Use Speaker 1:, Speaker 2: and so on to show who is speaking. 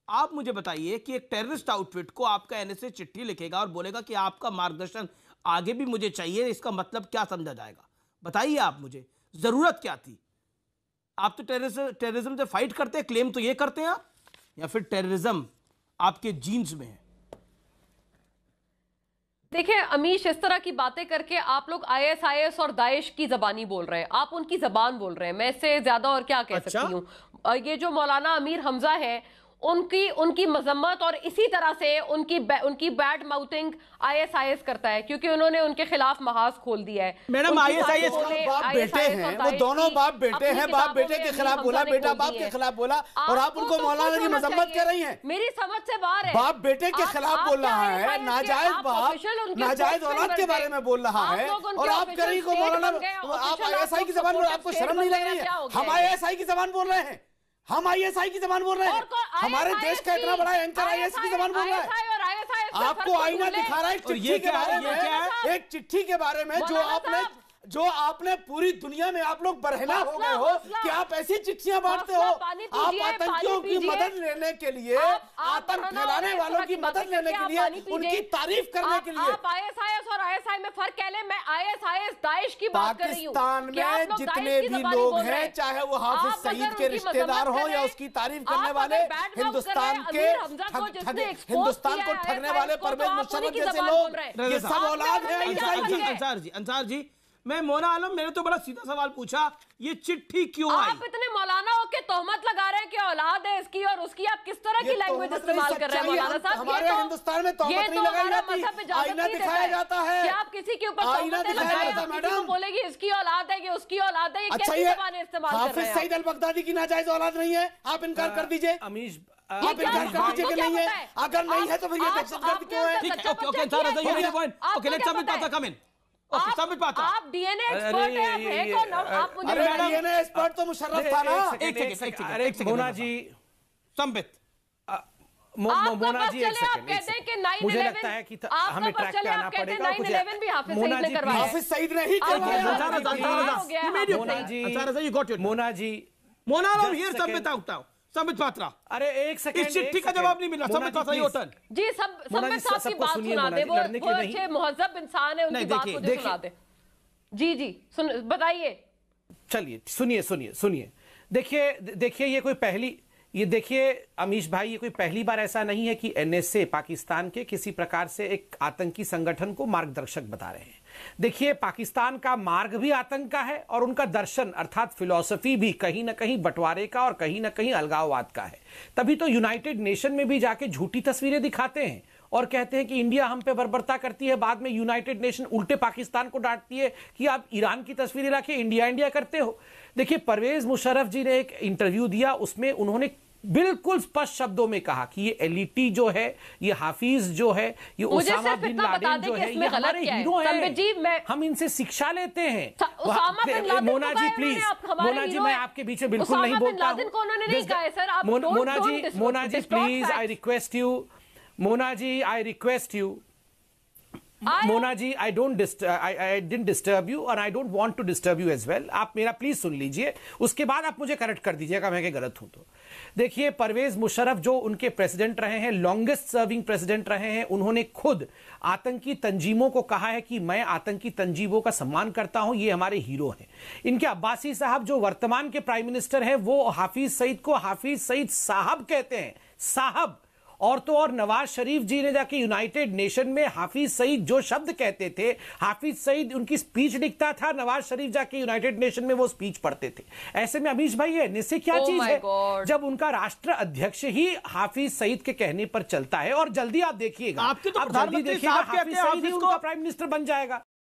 Speaker 1: आप मुझे बताइए कि एक टेररिस्ट आउटफिट को आपका एनएसए चिट्ठी लिखेगा और बोलेगा कि आपका मार्गदर्शन आगे भी मुझे चाहिए, इसका मतलब क्या समझा जाएगा? बताइए आप मुझे, जरूरत क्या थी? आप तो टेररिज्म से फाइट करते हैं, क्लेम तो ये करते हैं आप, या फिर टेररिज्म आपके जीन्स में है?
Speaker 2: देखिए अमीश, इस तरह की बातें करके आप लोग आईएसआईएस और दाइश की जबानी बोल रहे हैं, आप उनकी जबान बोल रहे हैं, मैं इससे ज्यादा और क्या कह सकती हूँ। ये जो मौलाना अमीर हमजा है, उनकी मजम्मत और इसी तरह से उनकी बैड माउथिंग आईएसआईएस करता है, क्योंकि उन्होंने उनके खिलाफ महाज खोल दिया है।
Speaker 1: मैडम, आईएसआईएस
Speaker 3: बाप बेटे हैं, वो दोनों बाप बेटे हैं, बाप बेटे के खिलाफ बोला, बेटा बाप के खिलाफ बोला, और आप उनको मौलाना की मजम्मत कर रही हैं।
Speaker 2: मेरी समझ से बाहर है।
Speaker 3: बाप बेटे के खिलाफ बोल रहा है, नाजायज बाप नाजायज औलाद के बारे में बोल रहा है, और आप कर रही को मौलाना, आप आईएसआई की जबान बोल, आपको शर्म नहीं लग रही है? हम आईएसआई की जबान बोल रहे हैं, हम आईएसआई की जबान बोल रहे हैं। हमारे देश का इतना बड़ा एंकर आईएसआई की जबान बोल रहा है। आपको आईना दिखा रहा है एक चिट्ठी के बारे में, एक चिट्ठी के बारे में जो आपने पूरी दुनिया में आप लोग बरहना हो गए हो कि आप ऐसी चिट्ठियां बांटते हो। आप आतंकियों की मदद लेने के लिए, आतंक फैलाने वालों की मदद लेने के लिए, उनकी तारीफ करने के लिए।
Speaker 2: आप आईएसआईएस और आईएसआई में फर्क कह लें, मैं आईएसआईएस दाइश की बात कर रही हूं।
Speaker 3: पाकिस्तान में जितने भी लोग हैं, चाहे वो हाफिज सईद के रिश्तेदार हो या उसकी तारीफ करने वाले, हिंदुस्तान को ठगने वाले परवेज मुशर्रफ जैसे लोग, ये सब औलाद है।
Speaker 1: अंसार जी, मैं मौना आलम, मैंने तो बड़ा सीधा सवाल पूछा, ये चिट्ठी क्यों आई?
Speaker 2: आप इतने मौलाना होके तोहमत लगा रहे हैं कि औलाद है इसकी और उसकी, आप किस तरह की लैंग्वेज इस्तेमाल कर रहे हैं मौलाना साहब?
Speaker 3: हमारे हिंदुस्तान में तोहमत नहीं लगाई जाती, आईना दिखाया जाता है
Speaker 2: कि आप किसी के ऊपर तोहमत लगाए, मैडम बोलेगी इसकी औलाद है, ये उसकी औलाद है, ये कैसी ज़बान इस्तेमाल कर रहे हैं?
Speaker 3: हाफिज सईद अल बगदादी की नाजायज औलाद नहीं है, आप इनकार कर दीजिए।
Speaker 1: अमीश,
Speaker 3: आप इनकार कर दीजिए कि नहीं है। अगर नहीं है तो फिर ये दहशतगर्द क्यों है?
Speaker 1: ठीक है, okay Ansar, you mean point, okay let's submit पाता कम इन।
Speaker 2: आप डीएनए एक्सपर्ट हैं, आप हैं कौन? आप मुझे
Speaker 3: डीएनए एक्सपर्ट तो मुशर्रफ था ना।
Speaker 1: एक सेकंड मोना जी, संबित
Speaker 2: मोना जी, एक सेकंड,
Speaker 4: मुझे लगता है कि हमें ट्रैक पे आना पड़ेगा।
Speaker 3: हाफिज सईद ने ही
Speaker 4: मोना जी,
Speaker 1: संबित पात्रा,
Speaker 4: अरे एक सेकंड,
Speaker 1: इस चिट्ठी का जवाब नहीं मिला। संबित पात्रा योटन
Speaker 2: जी, संबित साहब की बात सुना दे, वो अच्छे मुहज्जब इंसान है, उनकी बात मुझे सुना दे। जी सुन, बताइए।
Speaker 4: चलिए सुनिए। देखिए ये देखिए अमीश भाई, ये कोई पहली बार ऐसा नहीं है कि एनएसए पाकिस्तान के किसी प्रकार से एक आतंकी संगठन को मार्गदर्शक बता रहे हैं। देखिए, पाकिस्तान का मार्ग भी आतंक का है और उनका दर्शन अर्थात फिलॉसफी भी कहीं ना कहीं बंटवारे का और कहीं ना कहीं अलगाववाद का है। तभी तो यूनाइटेड नेशन में भी जाके झूठी तस्वीरें दिखाते हैं और कहते हैं कि इंडिया हम पे बर्बरता करती है। बाद में यूनाइटेड नेशन उल्टे पाकिस्तान को डांटती है कि आप ईरान की तस्वीरें लाके इंडिया करते हो। देखिए, परवेज मुशर्रफ जी ने एक इंटरव्यू दिया, उसमें उन्होंने बिल्कुल स्पष्ट शब्दों में कहा कि ये एलईटी जो है, ये हाफिज जो है, ये ओसामा बिन लादेन जो है, ये हमारे हीरो हैं, हम इनसे शिक्षा लेते हैं। मोना जी प्लीज, मोना जी मैं आपके बीच में बिल्कुल नहीं बोलता हूं। Mona ji please, I request you, Mona ji I request you, Mona ji I didn't disturb you और I don't want to disturb you as well. आप मेरा प्लीज सुन लीजिए, उसके बाद आप मुझे करेक्ट कर दीजिएगा मैं गलत हूं तो। देखिए, परवेज मुशर्रफ जो उनके प्रेसिडेंट रहे हैं, लॉन्गेस्ट सर्विंग प्रेसिडेंट रहे हैं, उन्होंने खुद आतंकी तंजीमों को कहा है कि मैं आतंकी तंजीमों का सम्मान करता हूं, ये हमारे हीरो हैं। इनके अब्बासी साहब जो वर्तमान के प्राइम मिनिस्टर हैं, वो हाफिज सईद को हाफिज सईद साहब कहते हैं, साहब। और तो और नवाज शरीफ जी ने जाके यूनाइटेड नेशन में हाफिज सईद जो शब्द कहते थे, हाफिज सईद उनकी स्पीच लिखता था, नवाज शरीफ जाके यूनाइटेड नेशन में वो स्पीच पढ़ते थे। ऐसे में अमीश भाई है निश्चय क्या चीज है जब उनका राष्ट्र अध्यक्ष ही हाफिज सईद के कहने पर चलता है। और जल्दी आप देखिएगा,
Speaker 1: आपके तो
Speaker 4: आप जल्दी देखिएगा, हाफिज सईद ही उनका प्राइम मिनिस्टर बन जाएगा।